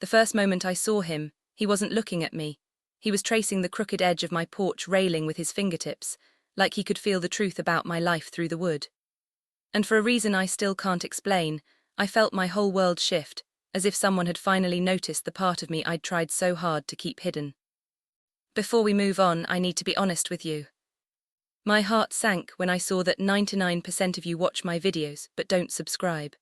The first moment I saw him, he wasn't looking at me. He was tracing the crooked edge of my porch railing with his fingertips, like he could feel the truth about my life through the wood. And for a reason I still can't explain, I felt my whole world shift, as if someone had finally noticed the part of me I'd tried so hard to keep hidden. Before we move on, I need to be honest with you. My heart sank when I saw that 99% of you watch my videos but don't subscribe.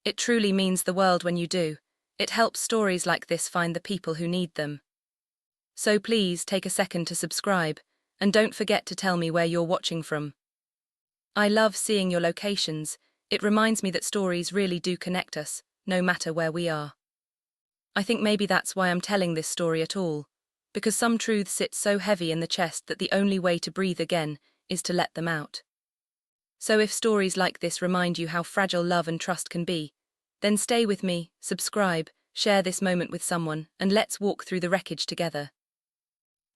It truly means the world when you do. It helps stories like this find the people who need them. So please take a second to subscribe, and don't forget to tell me where you're watching from. I love seeing your locations. It reminds me that stories really do connect us, no matter where we are. I think maybe that's why I'm telling this story at all, because some truths sit so heavy in the chest that the only way to breathe again is to let them out. So if stories like this remind you how fragile love and trust can be, then stay with me, subscribe, share this moment with someone, and let's walk through the wreckage together.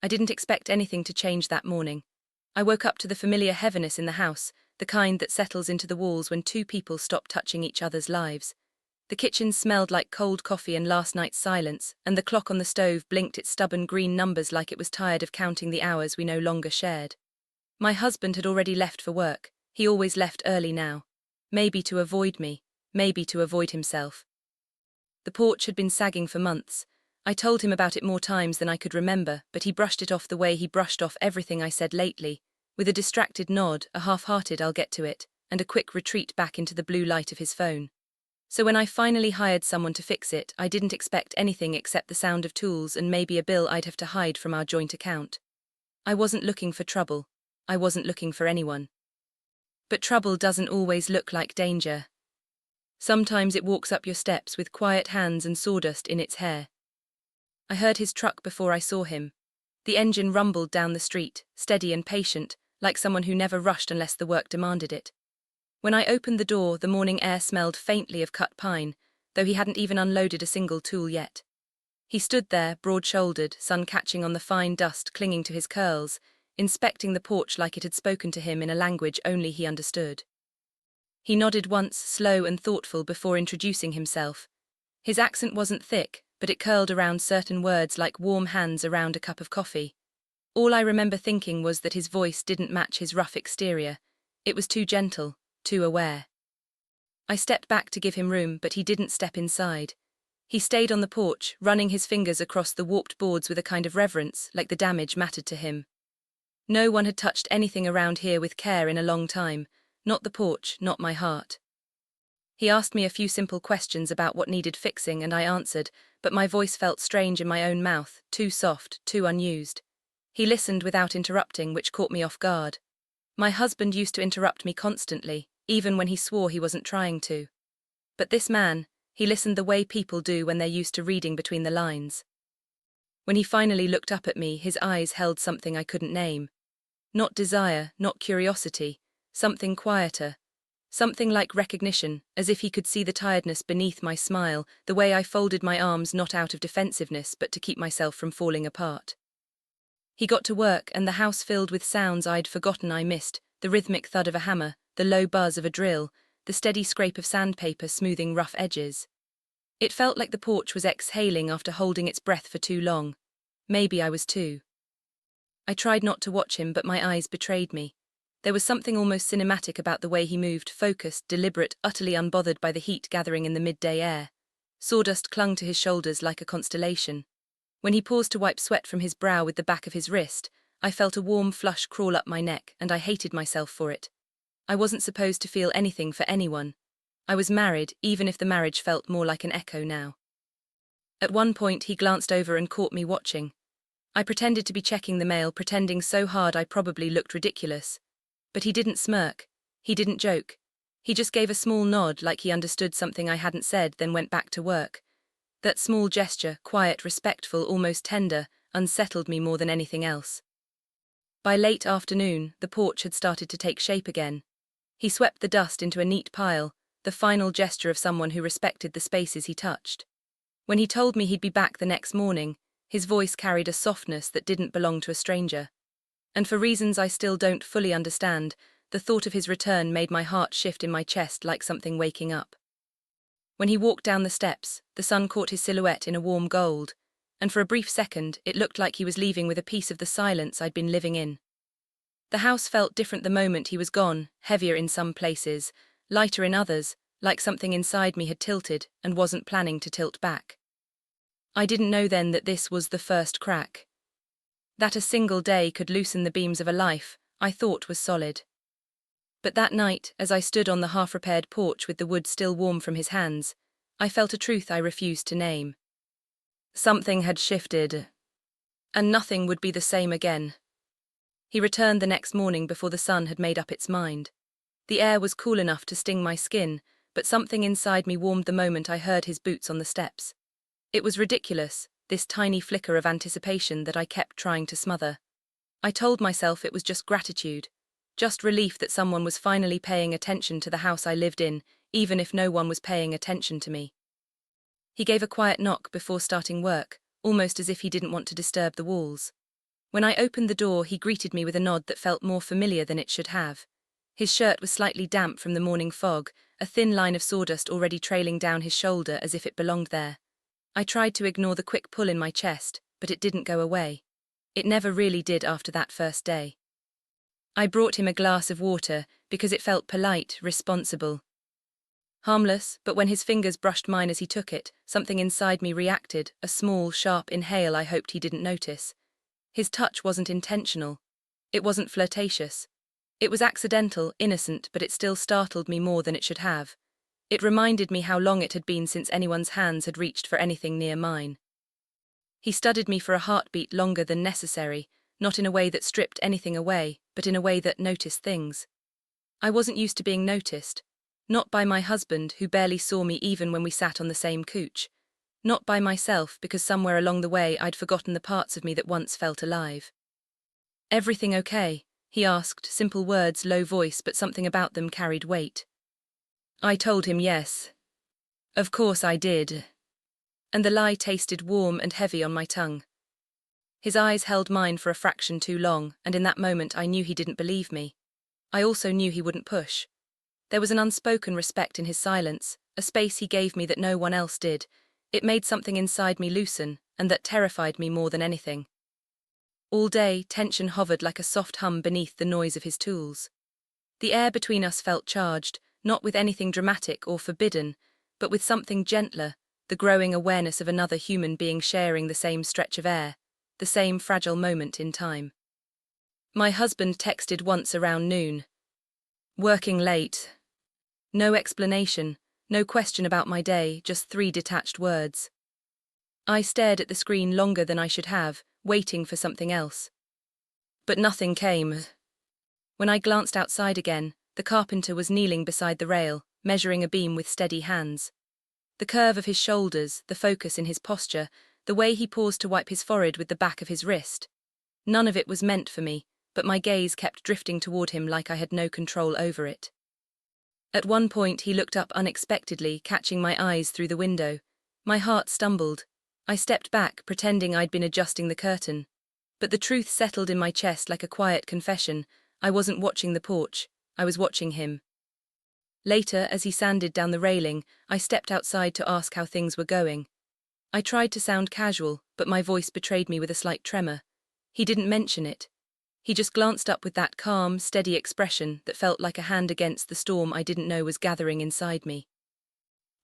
I didn't expect anything to change that morning. I woke up to the familiar heaviness in the house, the kind that settles into the walls when two people stop touching each other's lives. The kitchen smelled like cold coffee and last night's silence, and the clock on the stove blinked its stubborn green numbers like it was tired of counting the hours we no longer shared. My husband had already left for work. He always left early now. Maybe to avoid me, maybe to avoid himself. The porch had been sagging for months. I told him about it more times than I could remember, but he brushed it off the way he brushed off everything I said lately, with a distracted nod, a half-hearted "I'll get to it," and a quick retreat back into the blue light of his phone. So when I finally hired someone to fix it, I didn't expect anything except the sound of tools and maybe a bill I'd have to hide from our joint account. I wasn't looking for trouble. I wasn't looking for anyone. But trouble doesn't always look like danger. Sometimes it walks up your steps with quiet hands and sawdust in its hair. I heard his truck before I saw him. The engine rumbled down the street, steady and patient, like someone who never rushed unless the work demanded it. When I opened the door, the morning air smelled faintly of cut pine, though he hadn't even unloaded a single tool yet. He stood there, broad-shouldered, sun catching on the fine dust clinging to his curls, inspecting the porch like it had spoken to him in a language only he understood. He nodded once, slow and thoughtful, before introducing himself. His accent wasn't thick, but it curled around certain words like warm hands around a cup of coffee. All I remember thinking was that his voice didn't match his rough exterior. It was too gentle, too aware. I stepped back to give him room, but he didn't step inside. He stayed on the porch, running his fingers across the warped boards with a kind of reverence, like the damage mattered to him. No one had touched anything around here with care in a long time, not the porch, not my heart. He asked me a few simple questions about what needed fixing, and I answered, but my voice felt strange in my own mouth, too soft, too unused. He listened without interrupting, which caught me off guard. My husband used to interrupt me constantly, even when he swore he wasn't trying to. But this man, he listened the way people do when they're used to reading between the lines. When he finally looked up at me, his eyes held something I couldn't name. Not desire, not curiosity, something quieter. Something like recognition, as if he could see the tiredness beneath my smile, the way I folded my arms not out of defensiveness but to keep myself from falling apart. He got to work, and the house filled with sounds I'd forgotten I missed, the rhythmic thud of a hammer, the low buzz of a drill, the steady scrape of sandpaper smoothing rough edges. It felt like the porch was exhaling after holding its breath for too long. Maybe I was too. I tried not to watch him, but my eyes betrayed me. There was something almost cinematic about the way he moved, focused, deliberate, utterly unbothered by the heat gathering in the midday air. Sawdust clung to his shoulders like a constellation. When he paused to wipe sweat from his brow with the back of his wrist, I felt a warm flush crawl up my neck, and I hated myself for it. I wasn't supposed to feel anything for anyone. I was married, even if the marriage felt more like an echo now. At one point he glanced over and caught me watching. I pretended to be checking the mail, pretending so hard I probably looked ridiculous. But he didn't smirk. He didn't joke. He just gave a small nod like he understood something I hadn't said, then went back to work. That small gesture, quiet, respectful, almost tender, unsettled me more than anything else. By late afternoon, the porch had started to take shape again. He swept the dust into a neat pile, the final gesture of someone who respected the spaces he touched. When he told me he'd be back the next morning, his voice carried a softness that didn't belong to a stranger. And for reasons I still don't fully understand, the thought of his return made my heart shift in my chest like something waking up. When he walked down the steps, the sun caught his silhouette in a warm gold, and for a brief second it looked like he was leaving with a piece of the silence I'd been living in. The house felt different the moment he was gone, heavier in some places, lighter in others, like something inside me had tilted and wasn't planning to tilt back. I didn't know then that this was the first crack. That a single day could loosen the beams of a life I thought was solid. But that night, as I stood on the half-repaired porch with the wood still warm from his hands, I felt a truth I refused to name. Something had shifted, and nothing would be the same again. He returned the next morning before the sun had made up its mind. The air was cool enough to sting my skin, but something inside me warmed the moment I heard his boots on the steps. It was ridiculous, this tiny flicker of anticipation that I kept trying to smother. I told myself it was just gratitude, just relief that someone was finally paying attention to the house I lived in, even if no one was paying attention to me. He gave a quiet knock before starting work, almost as if he didn't want to disturb the walls. When I opened the door, he greeted me with a nod that felt more familiar than it should have. His shirt was slightly damp from the morning fog, a thin line of sawdust already trailing down his shoulder as if it belonged there. I tried to ignore the quick pull in my chest, but it didn't go away. It never really did after that first day. I brought him a glass of water because it felt polite, responsible. Harmless, but when his fingers brushed mine as he took it, something inside me reacted, a small, sharp inhale I hoped he didn't notice. His touch wasn't intentional. It wasn't flirtatious. It was accidental, innocent, but it still startled me more than it should have. It reminded me how long it had been since anyone's hands had reached for anything near mine. He studied me for a heartbeat longer than necessary, not in a way that stripped anything away, but in a way that noticed things. I wasn't used to being noticed. Not by my husband, who barely saw me even when we sat on the same couch. Not by myself, because somewhere along the way I'd forgotten the parts of me that once felt alive. "Everything okay?" he asked, simple words, low voice, but something about them carried weight. I told him yes. Of course I did. And the lie tasted warm and heavy on my tongue. His eyes held mine for a fraction too long, and in that moment I knew he didn't believe me. I also knew he wouldn't push. There was an unspoken respect in his silence, a space he gave me that no one else did. It made something inside me loosen, and that terrified me more than anything. All day, tension hovered like a soft hum beneath the noise of his tools. The air between us felt charged, not with anything dramatic or forbidden, but with something gentler, the growing awareness of another human being sharing the same stretch of air, the same fragile moment in time. My husband texted once around noon. "Working late." No explanation, no question about my day, just 3 detached words. I stared at the screen longer than I should have, waiting for something else. But nothing came. When I glanced outside again, the carpenter was kneeling beside the rail, measuring a beam with steady hands. The curve of his shoulders, the focus in his posture, the way he paused to wipe his forehead with the back of his wrist. None of it was meant for me, but my gaze kept drifting toward him like I had no control over it. At one point he looked up unexpectedly, catching my eyes through the window. My heart stumbled. I stepped back, pretending I'd been adjusting the curtain. But the truth settled in my chest like a quiet confession. I wasn't watching the porch, I was watching him. Later, as he sanded down the railing, I stepped outside to ask how things were going. I tried to sound casual, but my voice betrayed me with a slight tremor. He didn't mention it. He just glanced up with that calm, steady expression that felt like a hand against the storm I didn't know was gathering inside me.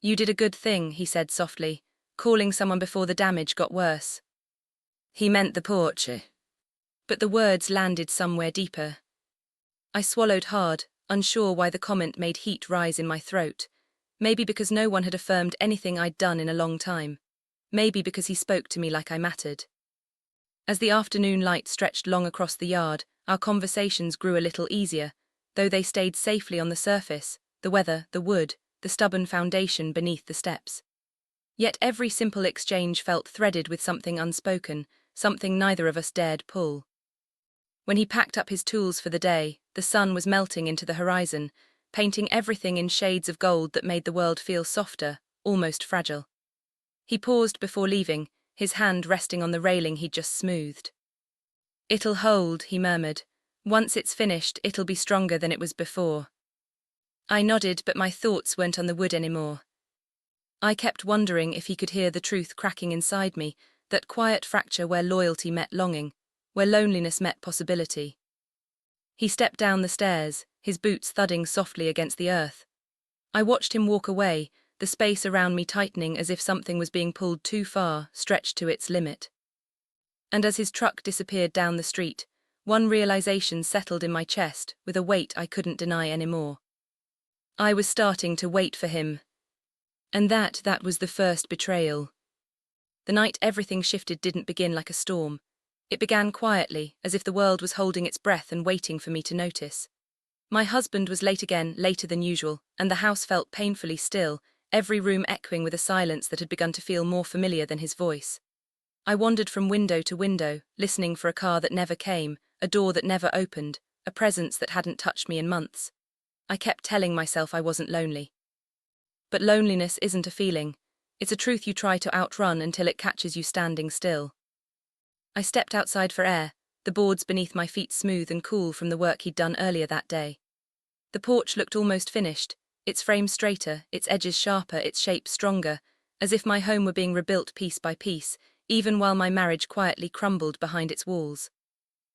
"You did a good thing," he said softly, "calling someone before the damage got worse." He meant the porch. But the words landed somewhere deeper. I swallowed hard, unsure why the comment made heat rise in my throat. Maybe because no one had affirmed anything I'd done in a long time. Maybe because he spoke to me like I mattered. As the afternoon light stretched long across the yard, our conversations grew a little easier, though they stayed safely on the surface, the weather, the wood, the stubborn foundation beneath the steps. Yet every simple exchange felt threaded with something unspoken, something neither of us dared pull. When he packed up his tools for the day, the sun was melting into the horizon, painting everything in shades of gold that made the world feel softer, almost fragile. He paused before leaving, his hand resting on the railing he'd just smoothed. "It'll hold," he murmured. "Once it's finished, it'll be stronger than it was before." I nodded, but my thoughts weren't on the wood anymore. I kept wondering if he could hear the truth cracking inside me, that quiet fracture where loyalty met longing, where loneliness met possibility. He stepped down the stairs, his boots thudding softly against the earth. I watched him walk away, the space around me tightening as if something was being pulled too far, stretched to its limit. And as his truck disappeared down the street, one realization settled in my chest with a weight I couldn't deny anymore. I was starting to wait for him. And that was the first betrayal. The night everything shifted didn't begin like a storm. It began quietly, as if the world was holding its breath and waiting for me to notice. My husband was late again, later than usual, and the house felt painfully still, every room echoing with a silence that had begun to feel more familiar than his voice. I wandered from window to window, listening for a car that never came, a door that never opened, a presence that hadn't touched me in months. I kept telling myself I wasn't lonely. But loneliness isn't a feeling. It's a truth you try to outrun until it catches you standing still. I stepped outside for air, the boards beneath my feet smooth and cool from the work he'd done earlier that day. The porch looked almost finished, its frame straighter, its edges sharper, its shape stronger, as if my home were being rebuilt piece by piece, even while my marriage quietly crumbled behind its walls.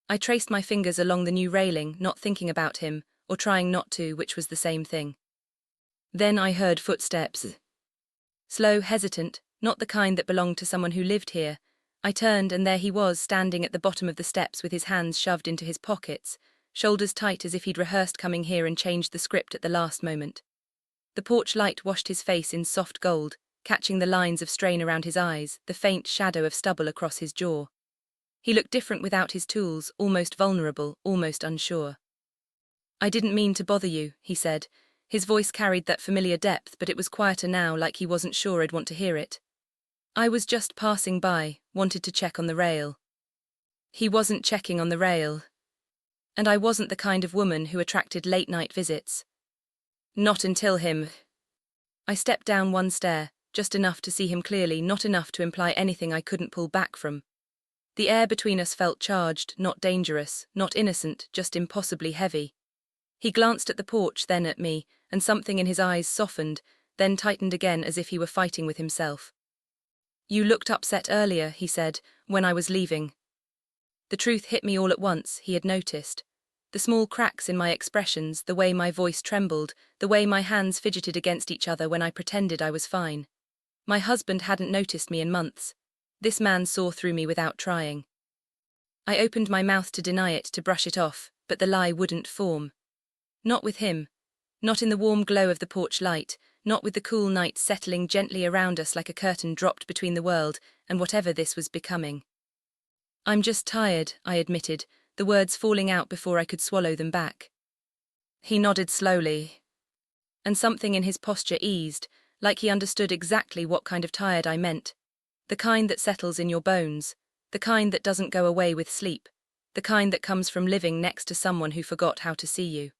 I traced my fingers along the new railing, not thinking about him, or trying not to, which was the same thing. Then I heard footsteps. Slow, hesitant, not the kind that belonged to someone who lived here. I turned and there he was, standing at the bottom of the steps with his hands shoved into his pockets, shoulders tight as if he'd rehearsed coming here and changed the script at the last moment. The porch light washed his face in soft gold, catching the lines of strain around his eyes, the faint shadow of stubble across his jaw. He looked different without his tools, almost vulnerable, almost unsure. "I didn't mean to bother you," he said. His voice carried that familiar depth, but it was quieter now, like he wasn't sure I'd want to hear it. "I was just passing by, wanted to check on the rail." He wasn't checking on the rail. And I wasn't the kind of woman who attracted late-night visits. Not until him. I stepped down one stair, just enough to see him clearly, not enough to imply anything I couldn't pull back from. The air between us felt charged, not dangerous, not innocent, just impossibly heavy. He glanced at the porch, then at me, and something in his eyes softened, then tightened again as if he were fighting with himself. "You looked upset earlier," he said, "when I was leaving." The truth hit me all at once, he had noticed. The small cracks in my expressions, the way my voice trembled, the way my hands fidgeted against each other when I pretended I was fine. My husband hadn't noticed me in months. This man saw through me without trying. I opened my mouth to deny it, to brush it off, but the lie wouldn't form. Not with him. Not in the warm glow of the porch light, not with the cool night settling gently around us like a curtain dropped between the world and whatever this was becoming. "I'm just tired," I admitted, the words falling out before I could swallow them back. He nodded slowly, and something in his posture eased, like he understood exactly what kind of tired I meant. The kind that settles in your bones, the kind that doesn't go away with sleep, the kind that comes from living next to someone who forgot how to see you.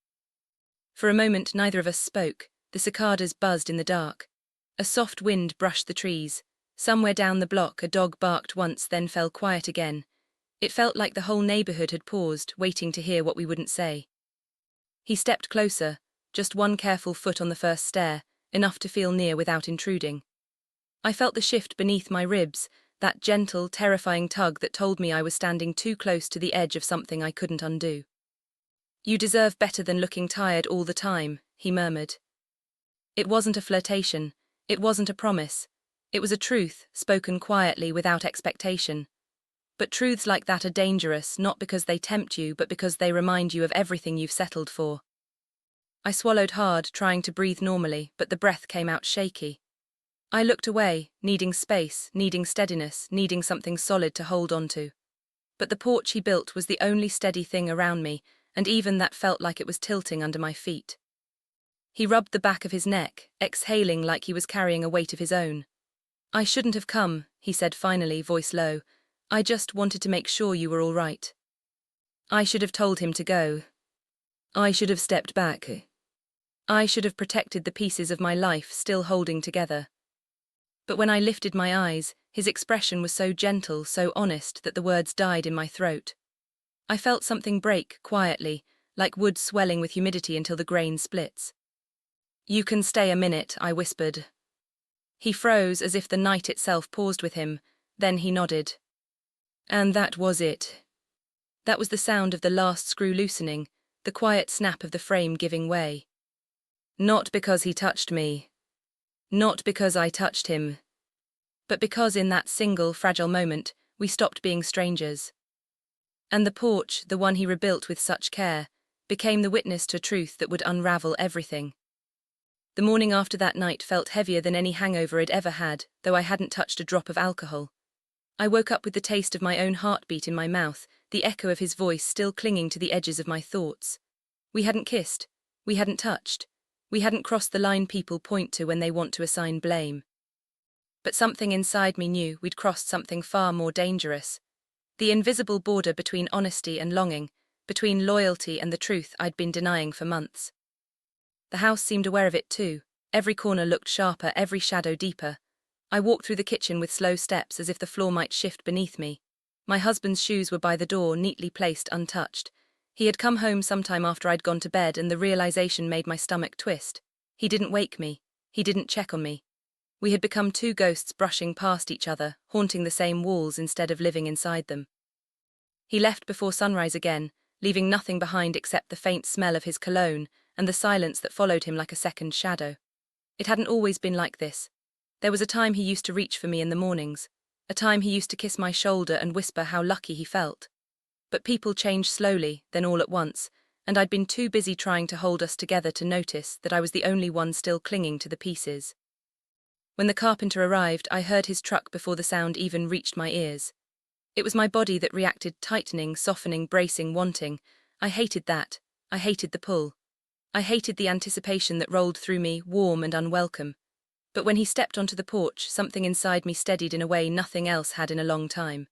For a moment neither of us spoke. The cicadas buzzed in the dark. A soft wind brushed the trees. Somewhere down the block a dog barked once, then fell quiet again. It felt like the whole neighborhood had paused, waiting to hear what we wouldn't say. He stepped closer, just one careful foot on the first stair, enough to feel near without intruding. I felt the shift beneath my ribs, that gentle, terrifying tug that told me I was standing too close to the edge of something I couldn't undo. "You deserve better than looking tired all the time," he murmured. It wasn't a flirtation. It wasn't a promise. It was a truth, spoken quietly, without expectation. But truths like that are dangerous, not because they tempt you, but because they remind you of everything you've settled for. I swallowed hard, trying to breathe normally, but the breath came out shaky. I looked away, needing space, needing steadiness, needing something solid to hold on to. But the porch he built was the only steady thing around me, and even that felt like it was tilting under my feet. He rubbed the back of his neck, exhaling like he was carrying a weight of his own. "I shouldn't have come," he said finally, voice low. "I just wanted to make sure you were all right." I should have told him to go. I should have stepped back. I should have protected the pieces of my life still holding together. But when I lifted my eyes, his expression was so gentle, so honest, that the words died in my throat. I felt something break, quietly, like wood swelling with humidity until the grain splits. "You can stay a minute," I whispered. He froze as if the night itself paused with him, then he nodded. And that was it. That was the sound of the last screw loosening, the quiet snap of the frame giving way. Not because he touched me. Not because I touched him. But because in that single, fragile moment, we stopped being strangers. And the porch, the one he rebuilt with such care, became the witness to truth that would unravel everything. The morning after that night felt heavier than any hangover I'd ever had, though I hadn't touched a drop of alcohol. I woke up with the taste of my own heartbeat in my mouth, the echo of his voice still clinging to the edges of my thoughts. We hadn't kissed. We hadn't touched. We hadn't crossed the line people point to when they want to assign blame. But something inside me knew we'd crossed something far more dangerous. The invisible border between honesty and longing, between loyalty and the truth I'd been denying for months. The house seemed aware of it too. Every corner looked sharper, every shadow deeper. I walked through the kitchen with slow steps as if the floor might shift beneath me. My husband's shoes were by the door, neatly placed, untouched. He had come home sometime after I'd gone to bed, and the realization made my stomach twist. He didn't wake me. He didn't check on me. We had become two ghosts brushing past each other, haunting the same walls instead of living inside them. He left before sunrise again, leaving nothing behind except the faint smell of his cologne and the silence that followed him like a second shadow. It hadn't always been like this. There was a time he used to reach for me in the mornings, a time he used to kiss my shoulder and whisper how lucky he felt. But people changed slowly, then all at once, and I'd been too busy trying to hold us together to notice that I was the only one still clinging to the pieces. When the carpenter arrived, I heard his truck before the sound even reached my ears. It was my body that reacted, tightening, softening, bracing, wanting. I hated that. I hated the pull. I hated the anticipation that rolled through me, warm and unwelcome. But when he stepped onto the porch, something inside me steadied in a way nothing else had in a long time.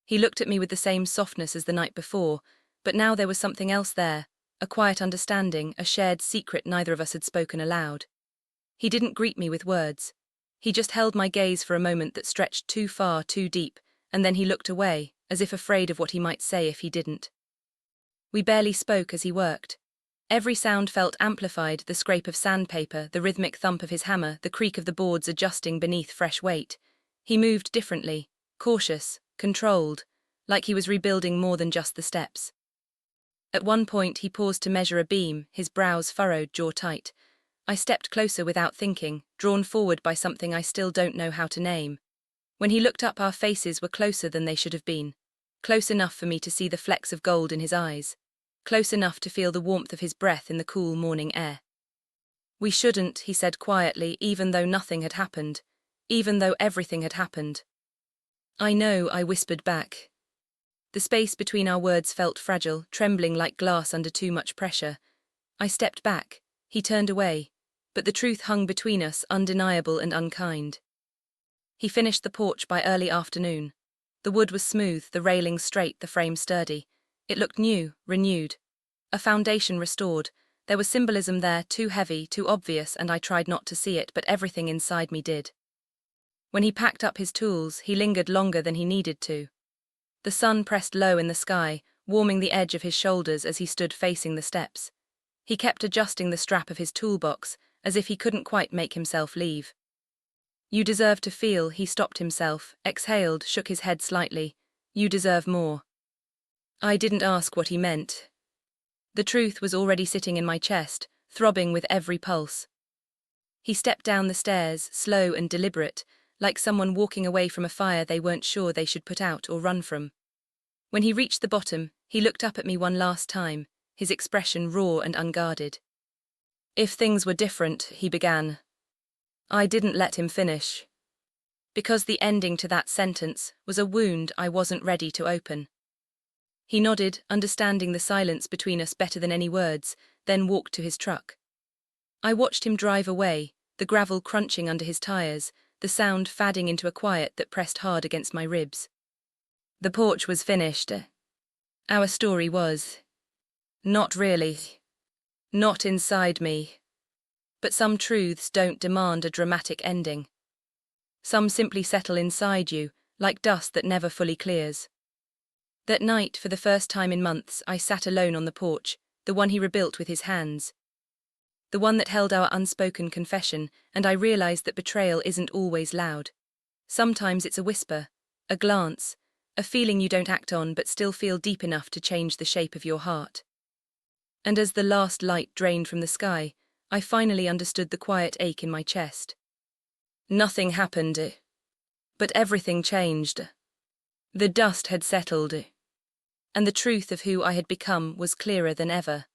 He looked at me with the same softness as the night before, but now there was something else there, a quiet understanding, a shared secret neither of us had spoken aloud. He didn't greet me with words. He just held my gaze for a moment that stretched too far, too deep, and then he looked away, as if afraid of what he might say if he didn't. We barely spoke as he worked. Every sound felt amplified, the scrape of sandpaper, the rhythmic thump of his hammer, the creak of the boards adjusting beneath fresh weight. He moved differently, cautious, controlled, like he was rebuilding more than just the steps. At one point he paused to measure a beam, his brows furrowed, jaw tight. I stepped closer without thinking, drawn forward by something I still don't know how to name. When he looked up, our faces were closer than they should have been, close enough for me to see the flecks of gold in his eyes, close enough to feel the warmth of his breath in the cool morning air. "We shouldn't," he said quietly, even though nothing had happened, even though everything had happened. "I know," I whispered back. The space between our words felt fragile, trembling like glass under too much pressure. I stepped back. He turned away, but the truth hung between us, undeniable and unkind. He finished the porch by early afternoon. The wood was smooth, the railings straight, the frame sturdy. It looked new, renewed. A foundation restored. There was symbolism there, too heavy, too obvious, and I tried not to see it, but everything inside me did. When he packed up his tools, he lingered longer than he needed to. The sun pressed low in the sky, warming the edge of his shoulders as he stood facing the steps. He kept adjusting the strap of his toolbox, as if he couldn't quite make himself leave. "You deserve to feel," he stopped himself, exhaled, shook his head slightly. "You deserve more." I didn't ask what he meant. The truth was already sitting in my chest, throbbing with every pulse. He stepped down the stairs, slow and deliberate, like someone walking away from a fire they weren't sure they should put out or run from. When he reached the bottom, he looked up at me one last time, his expression raw and unguarded. "If things were different," he began. I didn't let him finish. Because the ending to that sentence was a wound I wasn't ready to open. He nodded, understanding the silence between us better than any words, then walked to his truck. I watched him drive away, the gravel crunching under his tires, the sound fading into a quiet that pressed hard against my ribs. The porch was finished. Our story was. Not really. Not inside me. But some truths don't demand a dramatic ending. Some simply settle inside you, like dust that never fully clears. That night, for the first time in months, I sat alone on the porch, the one he rebuilt with his hands. the one that held our unspoken confession, and I realized that betrayal isn't always loud. Sometimes it's a whisper, a glance, a feeling you don't act on but still feel deep enough to change the shape of your heart. And as the last light drained from the sky, I finally understood the quiet ache in my chest. Nothing happened, but everything changed. The dust had settled, and the truth of who I had become was clearer than ever.